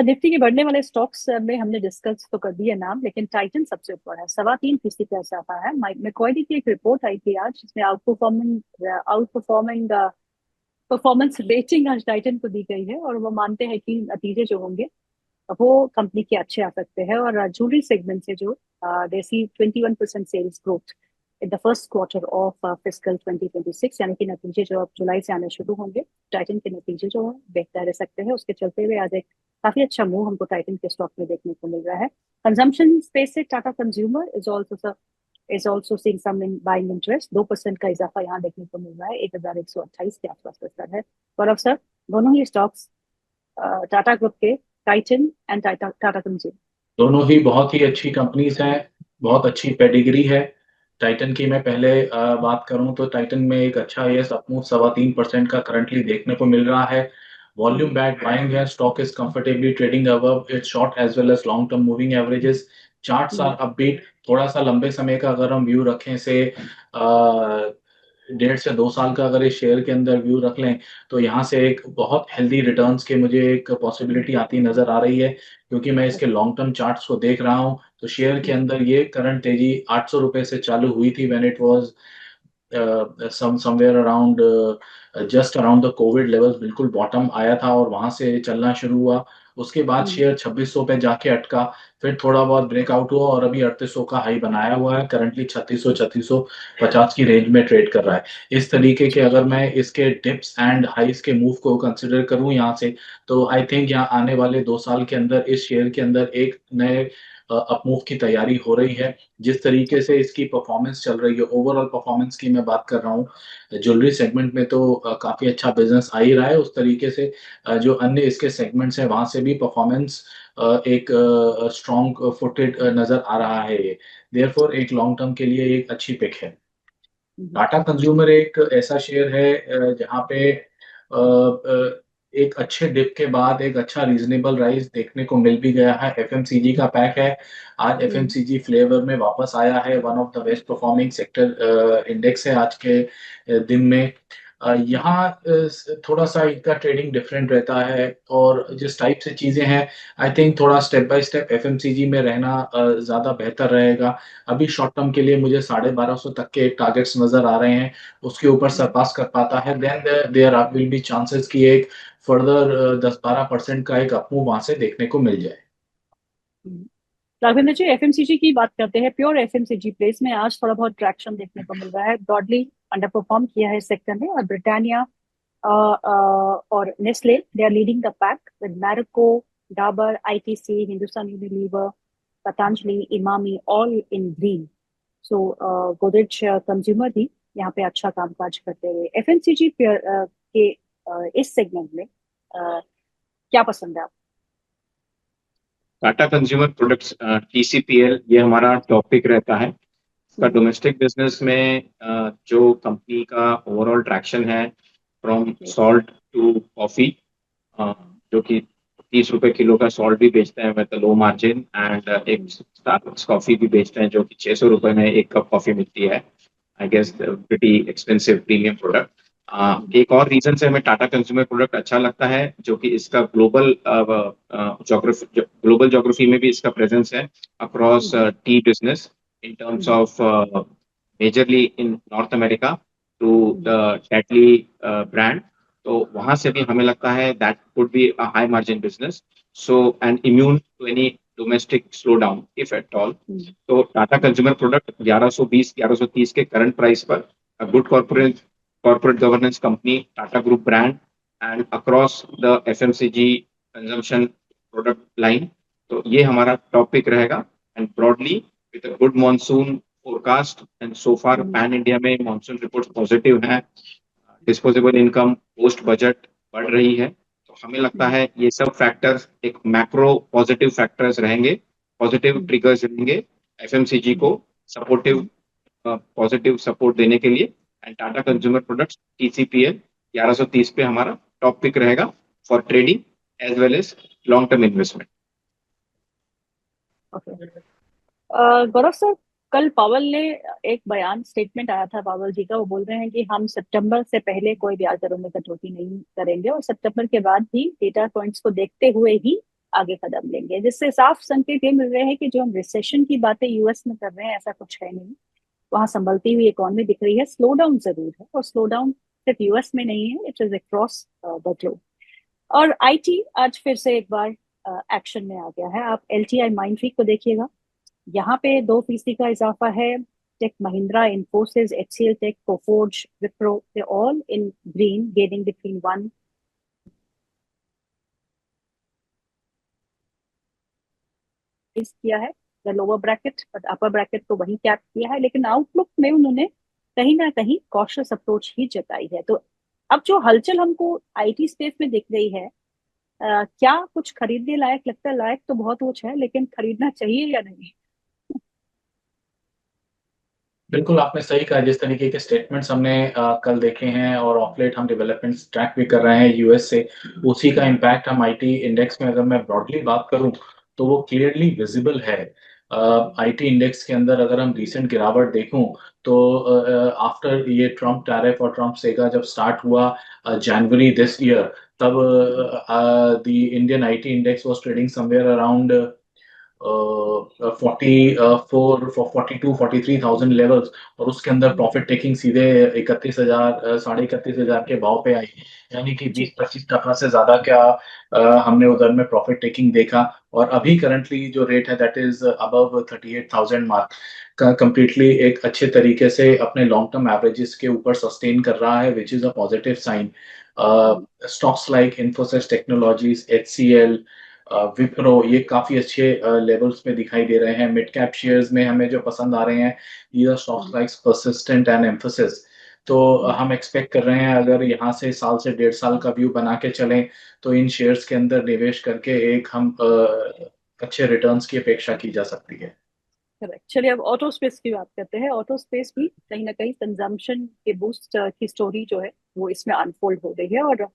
Nifty के बढ़ने वाले स्टॉक्स में हमने डिस्कस तो कर दिया नाम, लेकिन टाइटन सबसे ऊपर है, 3.25% का इजाफा है। मैक्वारी की एक रिपोर्ट आई थी आज, जिसमें आउट परफॉर्मिंग परफॉर्मेंस रेटिंग आज टाइटन को दी गई है, और वो मानते हैं कि नतीजे जो होंगे वो कंपनी के अच्छे आ सकते हैं। और ज्वेलरी सेगमेंट से जो they see 21% sales growth in the first quarter of fiscal 2026, यानी कि नतीजे जो अब जुलाई से आने शुरू होंगे, टाइटन के नतीजे जो है बेहतर रह सकते हैं। उसके चलते हुए आज एक काफी अच्छा मूव हमको टाइटन के स्टॉक में देखने को मिल रहा है। कंजम्पशन स्पेस से Tata consumer is also seeing some in buying interest, 2% का इजाफा यहाँ देखने को मिल रहा है, 1128 के आसपास का स्तर है। गौरव सर, दोनों ही स्टॉक्स टाटा ग्रुप के, Titan and Tata Tata consumer. दोनों ही बहुत ही अच्छी कंपनीज हैं, बहुत अच्छी पेडिग्री है। टाइटन की मैं पहले बात करूं तो टाइटन में एक अच्छा यस अपमूव 3.25% का करंटली देखने को मिल रहा है। वॉल्यूम बैक बाइंग है, stock is comfortably trading above its short as well as long term moving averages. Charts are upbeat. थोड़ा सा लंबे समय का अगर हम व्यू रखें से 1.5 से 2 साल का अगर इस शेयर के अंदर व्यू रख लें, तो यहाँ से एक बहुत हेल्दी रिटर्न्स के मुझे एक पॉसिबिलिटी आती नजर आ रही है। क्योंकि मैं इसके लॉन्ग टर्म चार्ट्स को देख रहा हूँ तो शेयर के अंदर ये करंट तेजी 800 रुपए से चालू हुई थी when it was somewhere around just around the Covid levels, बिल्कुल बॉटम आया था और वहां से चलना शुरू हुआ। उसके बाद शेयर 2600 पे जाके अटका, फिर थोड़ा बहुत ब्रेकआउट हुआ और अभी 3800 का हाई बनाया हुआ है। करंटली 3600 3650 की रेंज में ट्रेड कर रहा है। इस तरीके के अगर मैं इसके डिप्स एंड हाइस के मूव को कंसिडर करूं यहाँ से, तो आई थिंक यहाँ आने वाले 2 साल के अंदर इस शेयर के अंदर एक नए अपमूव की तैयारी हो रही है। जिस तरीके से इसकी परफॉर्मेंस चल रही है, ओवरऑल परफॉर्मेंस की मैं बात कर रहा हूँ, ज्वेलरी सेगमेंट में तो काफी अच्छा बिजनेस आ ही रहा है। उस तरीके से जो अन्य इसके सेगमेंट्स हैं वहां से भी परफॉर्मेंस एक स्ट्रॉन्ग फुटेड नजर आ रहा है। ये देयरफॉर एक लॉन्ग टर्म के लिए एक अच्छी पिक है। टाटा कंज्यूमर एक ऐसा शेयर है जहाँ पे एक अच्छे डिप के बाद एक अच्छा रीजनेबल राइज देखने को मिल भी गया है। एफएमसीजी का पैक है। आज एफएमसीजी फ्लेवर में वापस आया है, one of the best performing sector index है आज के दिन में। यहाँ थोड़ा सा इनका ट्रेडिंग डिफरेंट रहता है, और जिस टाइप से चीजें हैं, आई थिंक थोड़ा स्टेप बाय स्टेप एफएमसीजी में रहना ज्यादा बेहतर रहेगा। अभी शॉर्ट टर्म के लिए मुझे 1250 तक के टारगेट्स नजर आ रहे हैं। उसके ऊपर सरपास कर पाता है, then there will be chances कि एक फर्दर 10-12% का एक अपमूव वहां से देखने को मिल जाए। राघवेंद्र जी, एफएमसीजी की बात करते हैं। प्योर एफएमसीजी प्लेस में आज थोड़ा बहुत ट्रैक्शन देखने को मिल रहा है। ब्रॉडली अंडर परफॉर्म किया है इस सेक्टर ने, और ब्रिटानिया और Nestle they are leading the pack with Marico, Dabur, ITC, Hindustan Unilever, Patanjali, Emami all in green. So Godrej consumer भी यहाँ पे अच्छा कामकाज करते हुए। एफएमसीजी के इस सेगमेंट में क्या पसंद है आपको? टाटा कंज्यूमर प्रोडक्ट्स टीसीपीएल ये हमारा टॉपिक रहता है। इसका डोमेस्टिक बिजनेस में जो कंपनी का ओवरऑल ट्रैक्शन है, फ्रॉम सॉल्ट टू कॉफी, जो कि 30 रुपए किलो का सॉल्ट भी बेचते हैं विद लो मार्जिन, एंड एक स्टारबक्स कॉफी भी बेचते हैं जो कि 600 रुपए में एक कप कॉफी मिलती है। I guess pretty expensive premium product. एक और रीजन से हमें टाटा कंज्यूमर प्रोडक्ट अच्छा लगता है, जो कि इसका ग्लोबल ज्योग्राफी में भी इसका प्रेजेंस है across tea business, in terms of majorly in North America to the Tetley brand. तो वहां से भी हमें लगता है that could be a high margin business, so and immune to any domestic slow down if at all. तो Tata consumer product 1120-1130 के current price पर good corporate governance company, Tata group brand, and across the FMCG consumption product line. तो ये हमारा topic रहेगा। And broadly with a good monsoon forecast, and so far pan India में monsoon reports positive हैं, disposable income post budget बढ़ रही है। तो हमें लगता है ये सब फैक्टर्स एक मैक्रो पॉजिटिव फैक्टर्स रहेंगे, पॉजिटिव ट्रिगर्स रहेंगे एफएमसीजी को सपोर्टिव पॉजिटिव सपोर्ट देने के लिए। And Tata consumer products TCPL 1130 पे हमारा टॉप पिक रहेगा for trading as well as long term investment. Okay, Gaurav sir, कल पावल ने एक बयान स्टेटमेंट आया था पावल जी का। वो बोल रहे हैं कि हम सितंबर से पहले कोई ब्याज दरों में कटौती नहीं करेंगे, और सितंबर के बाद भी डेटा पॉइंट्स को देखते हुए ही आगे कदम लेंगे, जिससे साफ संकेत ये मिल रहे हैं कि जो हम रिसेशन की बातें यूएस में कर रहे हैं ऐसा कुछ है नहीं। वहां संभलती हुई इकोनॉमी दिख रही है, स्लो डाउन जरूर है, और स्लो डाउन सिर्फ यूएस में नहीं है, it is across the globe. और आईटी आज फिर से एक बार एक्शन में आ गया है। आप एलटीआई माइंडट्री को देखिएगा, यहाँ पे 2% का इजाफा है। Tech Mahindra, Infosys, HCL tech, Coforge, Wipro, they all in green, gaining between 1 किया है the lower bracket, but upper bracket तो वही कैप किया है। लेकिन आउटलुक में उन्होंने कहीं ना कहीं कॉशियस अप्रोच ही जताई है। तो अब जो हलचल हमको आईटी स्पेस में दिख रही है, क्या कुछ खरीदने लायक लगता है? लायक तो बहुत कुछ है, लेकिन खरीदना चाहिए या नहीं? बिल्कुल आपने सही कहा। जिस तरीके के स्टेटमेंट्स हमने कल देखे हैं और ऑफ लेट हम डेवलपमेंट्स ट्रैक भी कर रहे हैं यूएस से, उसी का इम्पैक्ट हम आईटी इंडेक्स में अगर मैं ब्रॉडली बात करूं तो वो क्लियरली विजिबल है। आईटी इंडेक्स के अंदर अगर हम रीसेंट गिरावट देखूं तो आफ्टर ये ट्रम्प टैरिफ और ट्रम्प सेगा जब स्टार्ट हुआ जनवरी दिस ईयर, तब the Indian IT index was trading somewhere around 42-43,000 levels, और उसके अंदर प्रॉफिट टेकिंग सीधे 31,000 31,500 के भाव पे आई। यानी कि जी 20-25% से ज्यादा क्या हमने उधर में प्रॉफिट टेकिंग देखा। और अभी करंटली जो रेट है दैट इज अबव 38,000 मार्क का, कंप्लीटली एक अच्छे तरीके से अपने लॉन्ग टर्म एवरेजेस के ऊपर सस्टेन कर रहा है, which is a positive sign. Stocks like Infosys technologies, HCL, Wipro, ये काफी अच्छे लेवल्स पे दिखाई दे रहे हैं। मिड कैप शेयर्स में हमें जो पसंद आ रहे हैं, ये stocks like persistent and emphasis. तो हम एक्सपेक्ट कर रहे हैं अगर यहाँ से साल से 1.5 साल का व्यू बना के चलें तो इन शेयर्स के अंदर निवेश करके एक हम अच्छे रिटर्न्स की अपेक्षा की जा सकती है। करेक्ट। चलिए अब ऑटो स्पेस की बात करते हैं। ऑटो स्पेस भी कहीं ना कहीं कंजम्पशन के बूस्ट की स्टोरी जो है वो इसमें अनफोल्ड हो रही है, और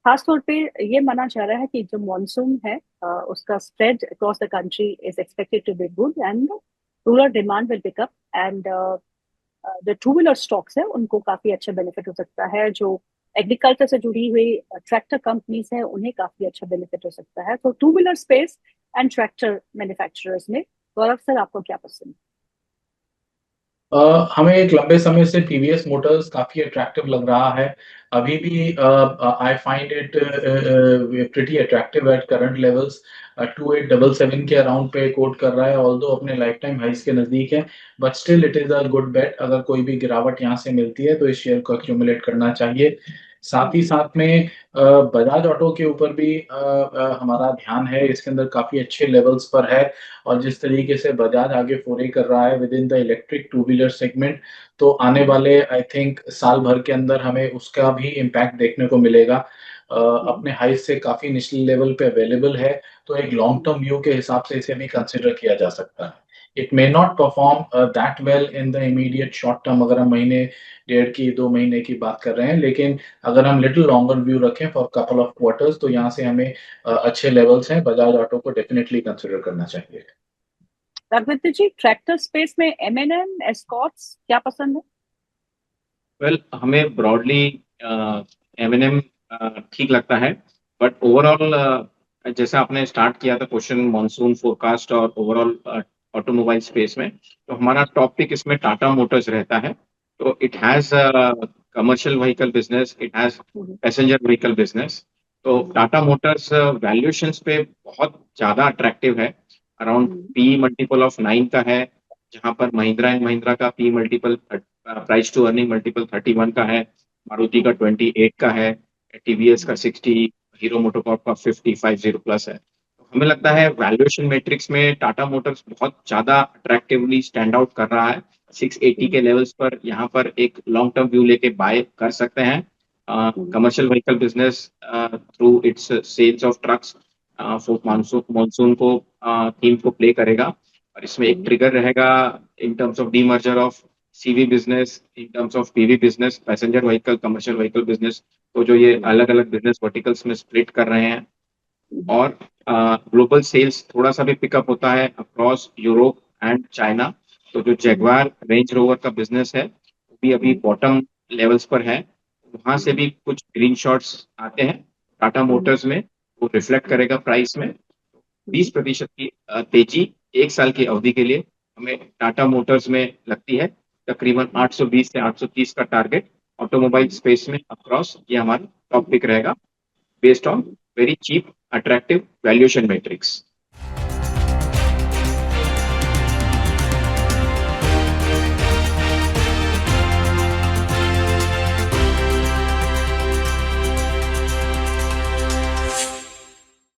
खास तौर पे ये माना जा रहा है कि जो मॉनसून है उसका spread across the country is expected to be good, and rural demand will pick up, and जो टू व्हीलर स्टॉक्स है उनको काफी अच्छा बेनिफिट हो सकता है। जो एग्रीकल्चर से जुड़ी हुई ट्रैक्टर कंपनीज है उन्हें काफी अच्छा बेनिफिट हो सकता है। तो two wheeler space and tractor manufacturers में गौरव सर आपको क्या पसंद हमें एक लंबे समय से टीवीएस मोटर्स काफी अट्रैक्टिव लग रहा है। अभी भी I find it pretty attractive at current levels. 2877 के अराउंड पे कोट कर रहा है, ऑल्दो अपने लाइफ टाइम हाइस के नजदीक है, but still it is a good bet. अगर कोई भी गिरावट यहाँ से मिलती है तो इस शेयर को एक्यूमुलेट करना चाहिए। साथ ही साथ में बजाज ऑटो के ऊपर भी हमारा ध्यान है, इसके अंदर काफी अच्छे लेवल्स पर है। और जिस तरीके से बजाज आगे फोरे कर रहा है with in the electric two wheeler segment, तो आने वाले आई थिंक साल भर के अंदर हमें उसका भी इम्पैक्ट देखने को मिलेगा। अपने हाई से काफी निचले लेवल पे अवेलेबल है, तो एक लॉन्ग टर्म व्यू के हिसाब से इसे भी कंसिडर किया जा सकता है। It may not perform that well in the immediate short term, अगर हम महीने डेढ़ की 2 महीने की बात कर रहे हैं, लेकिन अगर हम लिटिल लॉन्गर व्यू रखें फॉर कपल ऑफ क्वार्टर्स तो यहाँ से हमें अच्छे लेवल्स हैं, बजाज ऑटो को डेफिनेटली कंसिडर करना चाहिए। राघवेंद्र जी? ट्रैक्टर स्पेस में एमएनएम, एस्कॉर्ट्स क्या पसंद है? वेल, हमें ब्रॉडली एमएनएम ठीक लगता है, बट ओवरऑल जैसे आपने स्टार्ट किया था क्वेश्चन मॉनसून फोरकास्ट और ओवरऑल ऑटोमोबाइल स्पेस में, तो हमारा टॉपिक इसमें टाटा मोटर्स रहता है। तो it has commercial vehicle business, it has passenger vehicle business. तो टाटा मोटर्स वैल्यूएशंस पे बहुत ज्यादा अट्रैक्टिव है। अराउंड पी मल्टीपल ऑफ 9 का है, जहां पर महिंद्रा एंड महिंद्रा का P multiple price to earning multiple 31 का है, मारुति का 28 का है, टीवीएस का 60, हीरो मोटोकॉर्प का 50 प्लस है। तो हमें लगता है वैल्यूएशन मैट्रिक्स में टाटा मोटर्स बहुत ज्यादा अट्रैक्टिवली स्टैंड आउट कर रहा है। 680 के लेवल्स पर यहाँ पर एक लॉन्ग टर्म व्यू लेके बाय कर सकते हैं। Commercial vehicle business through its sales of trucks monsoon को थीम को प्ले करेगा, और इसमें एक ट्रिगर रहेगा in terms of demerger of CV business, in terms of PV business, passenger vehicle, commercial vehicle business. तो जो ये अलग अलग बिजनेस वर्टिकल्स में स्प्लिट कर रहे हैं, और ग्लोबल सेल्स थोड़ा सा भी पिकअप होता है अक्रॉस यूरोप एंड चाइना। तो जो जैगवार रेंज रोवर का बिजनेस है वो भी अभी बॉटम लेवल्स पर है, वहां से भी कुछ ग्रीन शॉट्स आते हैं टाटा मोटर्स में, वो रिफ्लेक्ट करेगा प्राइस में। 20% की तेजी 1 साल की अवधि के लिए हमें टाटा मोटर्स में लगती है। तकरीबन 820 से 830 का टारगेट ऑटोमोबाइल स्पेस में अक्रॉस ये हमारा टॉप पिक रहेगा, based on very cheap attractive valuation matrix.